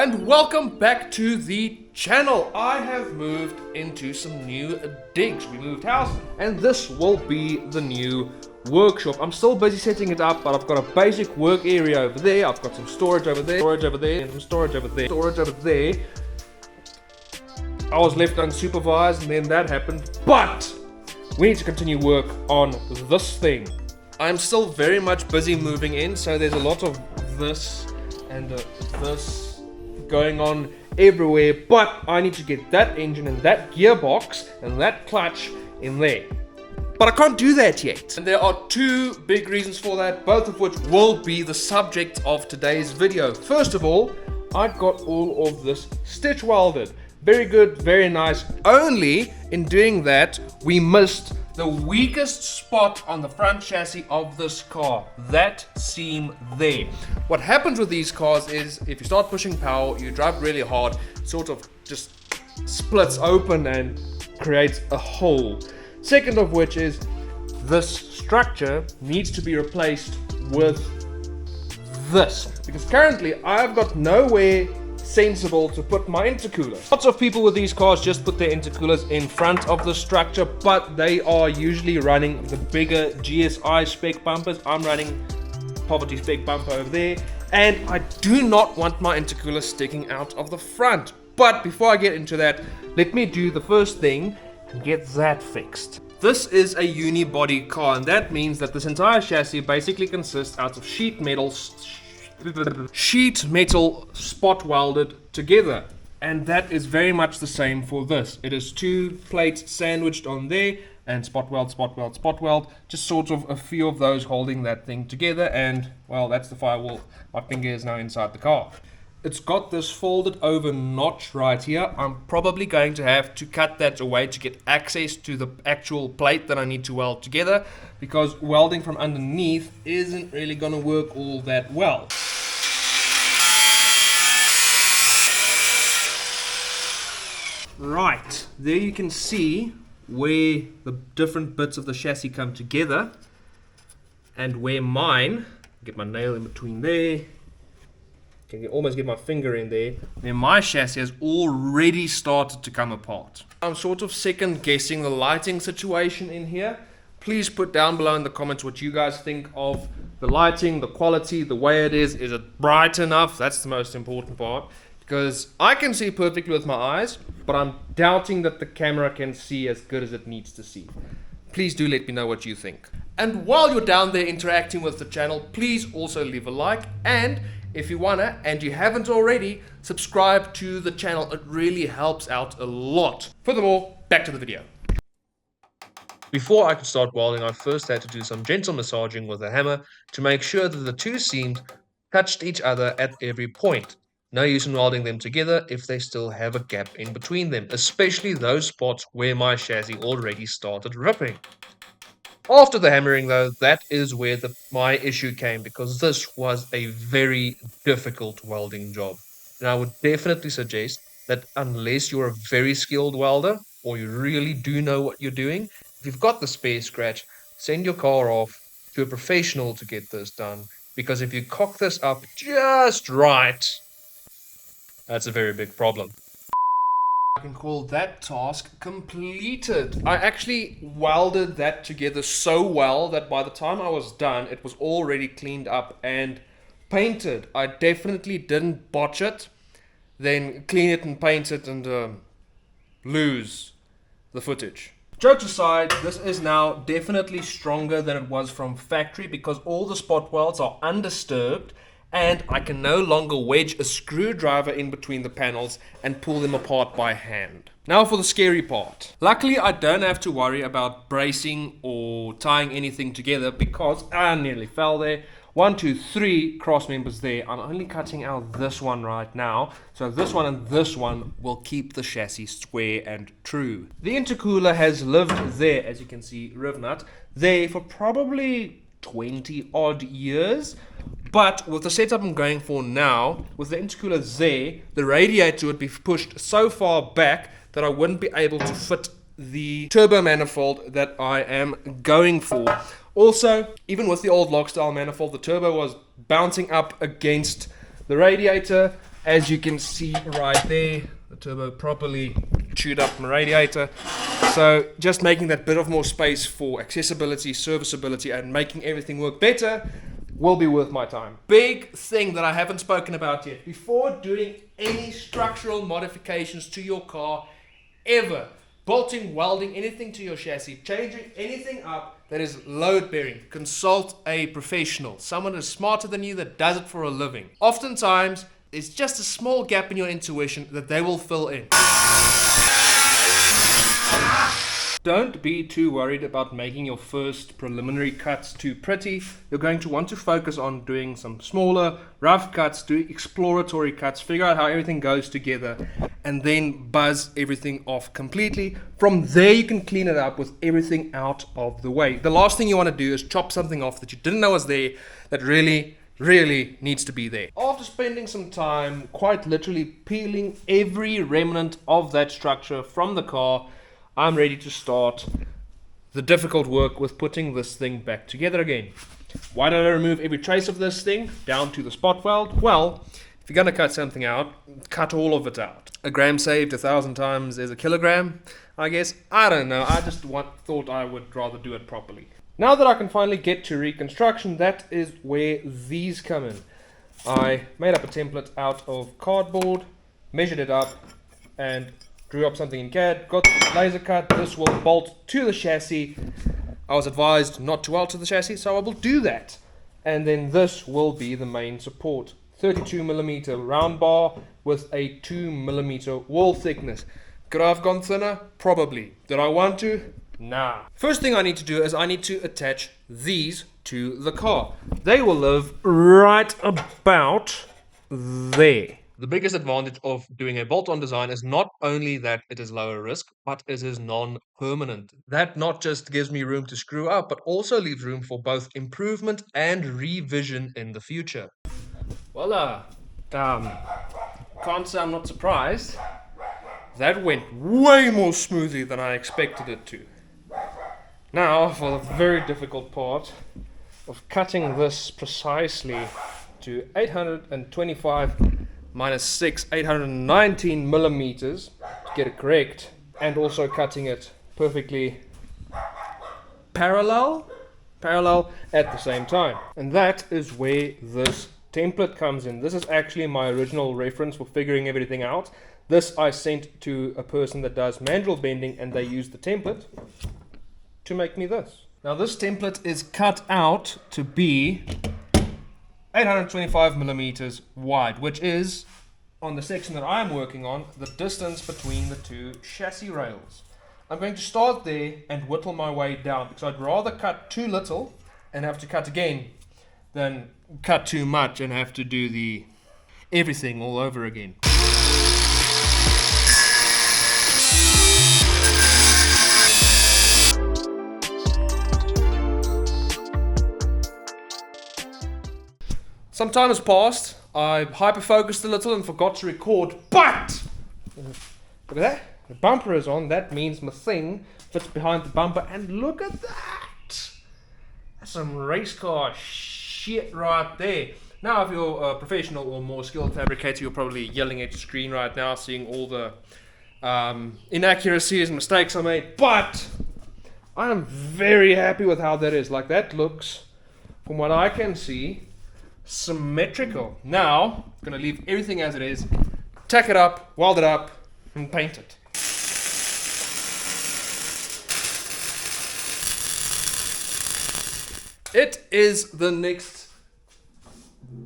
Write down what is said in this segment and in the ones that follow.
and welcome back to the channel. I have moved into some new digs. We moved house and this will be the new workshop. I'm still busy setting it up, but I've got a basic work area over there. I've got some storage over there, and some storage over there. I was left unsupervised and then that happened, but we need to continue work on this thing. I'm still very much busy moving in, so there's a lot of this and this going on everywhere, but I need to get that engine and that gearbox and that clutch in there. But I can't do that yet. And there are two big reasons for that, both of which will be the subject of today's video. First of all, I got all of this stitch welded. Very good, very nice. Only in doing that, we missed the weakest spot on the front chassis of this car, that seam there. What happens with these cars is if you start pushing power, you drive really hard, it sort of just splits open and creates a hole. Second of which is this structure needs to be replaced with this, because currently I've got nowhere sensible to put my intercooler. Lots of people with these cars just put their intercoolers in front of the structure, but they are usually running the bigger GSI spec bumpers. I'm running poverty spec bumper over there, and I do not want my intercooler sticking out of the front. But before I get into that, let me do the first thing and get that fixed. This is a unibody car, and that means that this entire chassis basically consists out of sheet metal spot welded together, and that is very much the same for this. It is two plates sandwiched on there and spot weld, just sort of a few of those holding that thing together, and well, that's the firewall. My finger is now inside the car. It's got this folded over notch right here. I'm probably going to have to cut that away to get access to the actual plate that I need to weld together, because welding from underneath isn't really going to work all that well. Right, there you can see where the different bits of the chassis come together, and where mine, get my nail in between there, can almost get my finger in there, where my chassis has already started to come apart. I'm sort of second guessing the lighting situation in here. Please put down below in the comments what you guys think of the lighting, the quality, the way it is. Is it bright enough? That's the most important part, because I can see perfectly with my eyes, but I'm doubting that the camera can see as good as it needs to see. Please do let me know what you think. And while you're down there interacting with the channel, please also leave a like, and if you wanna, and you haven't already, subscribe to the channel. It really helps out a lot. Furthermore, back to the video. Before I could start welding, I first had to do some gentle massaging with a hammer to make sure that the two seams touched each other at every point. No use in welding them together if they still have a gap in between them, especially those spots where my chassis already started ripping. After the hammering though, that is where my issue came, because this was a very difficult welding job. And I would definitely suggest that unless you're a very skilled welder, or you really do know what you're doing, if you've got the spare scratch, send your car off to a professional to get this done, because if you cock this up just right, that's a very big problem. I can call that task completed. I actually welded that together so well that by the time I was done, it was already cleaned up and painted. I definitely didn't botch it, then clean it and paint it and lose the footage. Jokes aside, this is now definitely stronger than it was from factory, because all the spot welds are undisturbed, and I can no longer wedge a screwdriver in between the panels and pull them apart by hand. Now for the scary part. Luckily, I don't have to worry about bracing or tying anything together, because I nearly fell there. 1, 2, 3 cross members there. I'm only cutting out this one right now, so this one and this one will keep the chassis square and true. The intercooler has lived there, as you can see, Rivnut, there for probably 20 odd years. But with the setup I'm going for now, with the intercooler there, the radiator would be pushed so far back that I wouldn't be able to fit the turbo manifold that I am going for. Also, even with the old log style manifold, the turbo was bouncing up against the radiator, As you can see right there, the turbo properly chewed up my radiator. So just making that bit of more space for accessibility, serviceability, and making everything work better will be worth my time. Big thing that I haven't spoken about yet. Before doing any structural modifications to your car, ever, bolting, welding, anything to your chassis, changing anything up that is load bearing, consult a professional, someone who's smarter than you that does it for a living. Oftentimes, it's just a small gap in your intuition that they will fill in. Don't be too worried about making your first preliminary cuts too pretty. You're going to want to focus on doing some smaller, rough cuts, do exploratory cuts, figure out how everything goes together, and then buzz everything off completely. From there, you can clean it up with everything out of the way. The last thing you want to do is chop something off that you didn't know was there that really needs to be there. After spending some time quite literally peeling every remnant of that structure from the car, I'm ready to start the difficult work with putting this thing back together again. Why did I remove every trace of this thing down to the spot weld? Well, if you're going to cut something out, cut all of it out. A gram saved 1,000 times is a kilogram, I guess. I don't know. I just thought I would rather do it properly. Now that I can finally get to reconstruction, that is where these come in. I made up a template out of cardboard, measured it up, and drew up something in CAD, got the laser cut. This will bolt to the chassis. I was advised not to alter the chassis, so I will do that. And then this will be the main support. 32mm round bar with a 2mm wall thickness. Could I have gone thinner? Probably. Did I want to? Nah. First thing I need to do is I need to attach these to the car. They will live right about there. The biggest advantage of doing a bolt-on design is not only that it is lower risk, but it is non-permanent. That not just gives me room to screw up, but also leaves room for both improvement and revision in the future. Voila. Can't say I'm not surprised. That went way more smoothly than I expected it to. Now for the very difficult part of cutting this precisely to 825 minus 6, 819 millimeters to get it correct, and also cutting it perfectly parallel at the same time. And that is where this template comes in. This is actually my original reference for figuring everything out. This I sent to a person that does mandrel bending, and they used the template to make me this. Now this template is cut out to be 825 millimeters wide, which is, on the section that I'm working on, the distance between the two chassis rails. I'm going to start there and whittle my way down, because I'd rather cut too little and have to cut again than cut too much and have to do the everything all over again. Some time has passed. I hyper-focused a little and forgot to record, but look at that. The bumper is on. That means my thing fits behind the bumper, and look at that. That's some race car shit right there. Now, if you're a professional or more skilled fabricator, you're probably yelling at your screen right now, seeing all the inaccuracies and mistakes I made, but I'm very happy with how that is. Like, that looks, from what I can see, symmetrical. Now, I'm going to leave everything as it is, tack it up, weld it up, and paint it. It is the next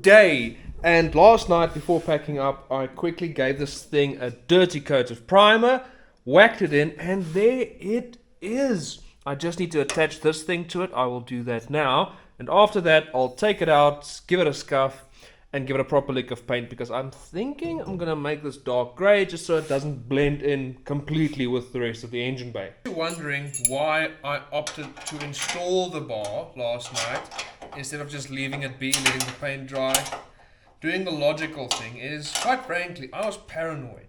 day, and last night before packing up, I quickly gave this thing a dirty coat of primer, whacked it in, and there it is. I just need to attach this thing to it. I will do that now. And after that, I'll take it out, give it a scuff, and give it a proper lick of paint, because I'm thinking I'm going to make this dark grey just so it doesn't blend in completely with the rest of the engine bay. You're wondering why I opted to install the bar last night instead of just leaving it be, letting the paint dry. Doing the logical thing is, quite frankly, I was paranoid.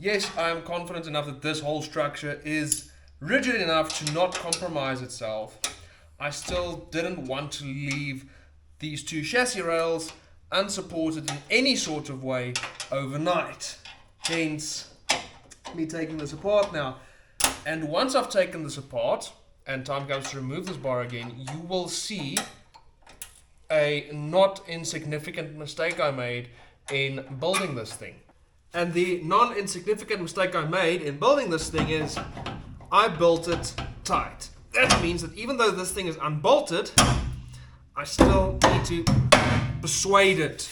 Yes, I am confident enough that this whole structure is rigid enough to not compromise itself. I still didn't want to leave these two chassis rails unsupported in any sort of way overnight. Hence me taking this apart now. And once I've taken this apart and time comes to remove this bar again, you will see a not insignificant mistake I made in building this thing. And the non-insignificant mistake I made in building this thing is I built it tight. That means that even though this thing is unbolted, I still need to persuade it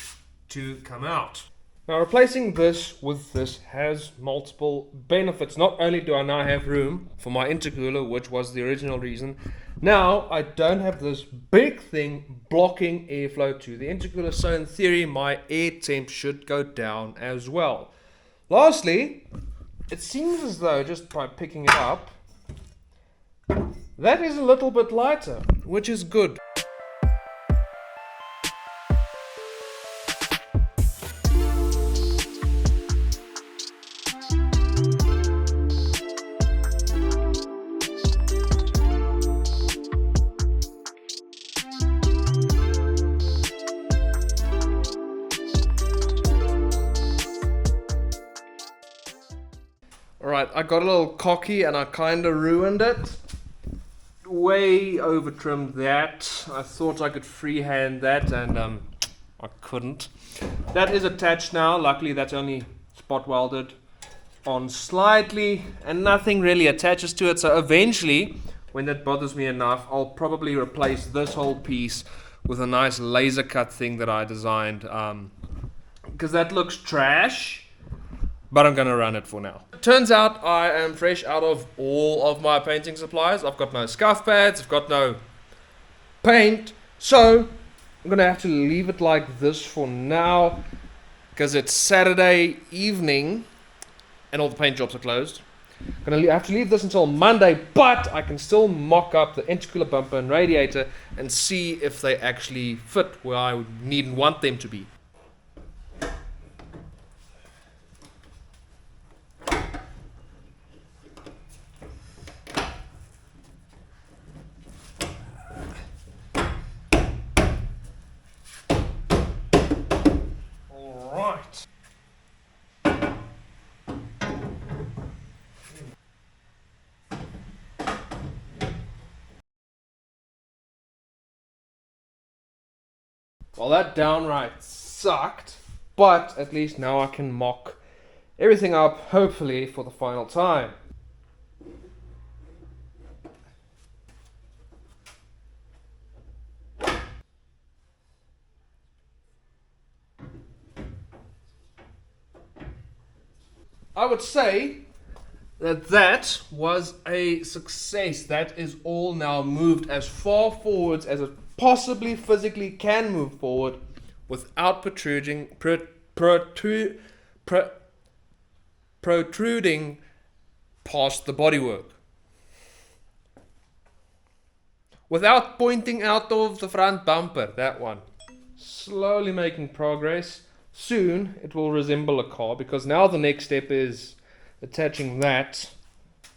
to come out. Now, replacing this with this has multiple benefits. Not only do I now have room for my intercooler, which was the original reason, now I don't have this big thing blocking airflow to the intercooler, so in theory my air temp should go down as well. Lastly, it seems as though just by picking it up, that is a little bit lighter, which is good. Alright, I got a little cocky and I kind of ruined it. Way over trimmed that. I thought I could freehand that and I couldn't. That is attached now. Luckily that's only spot welded on slightly and nothing really attaches to it. So eventually, when that bothers me enough, I'll probably replace this whole piece with a nice laser cut thing that I designed. Because that looks trash. But I'm going to run it for now. Turns out I am fresh out of all of my painting supplies. I've got no scuff pads, I've got no paint. So I'm going to have to leave it like this for now. Because it's Saturday evening and all the paint jobs are closed. I'm going to have to leave this until Monday. But I can still mock up the intercooler bumper and radiator and see if they actually fit where I need and want them to be. Well, that downright sucked, but at least now I can mock everything up, hopefully, for the final time. I would say that that was a success. That is all now moved as far forwards as it possibly physically can move forward without protruding past the bodywork. Without pointing out of the front bumper, that one. Slowly making progress. Soon it will resemble a car, because now the next step is attaching that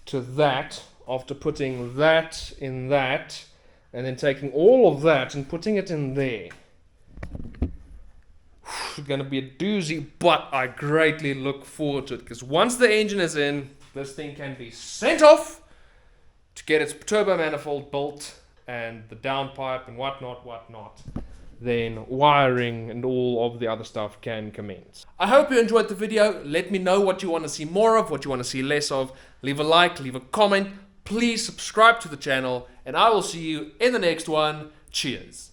to that after putting that in that, and then taking all of that and putting it in there. It's going to be a doozy, but I greatly look forward to it, because once the engine is in, this thing can be sent off to get its turbo manifold built and the downpipe and whatnot. Then wiring and all of the other stuff can commence. I hope you enjoyed the video. Let me know what you want to see more of, what you want to see less of. Leave a like, leave a comment. Please subscribe to the channel, and I will see you in the next one. Cheers.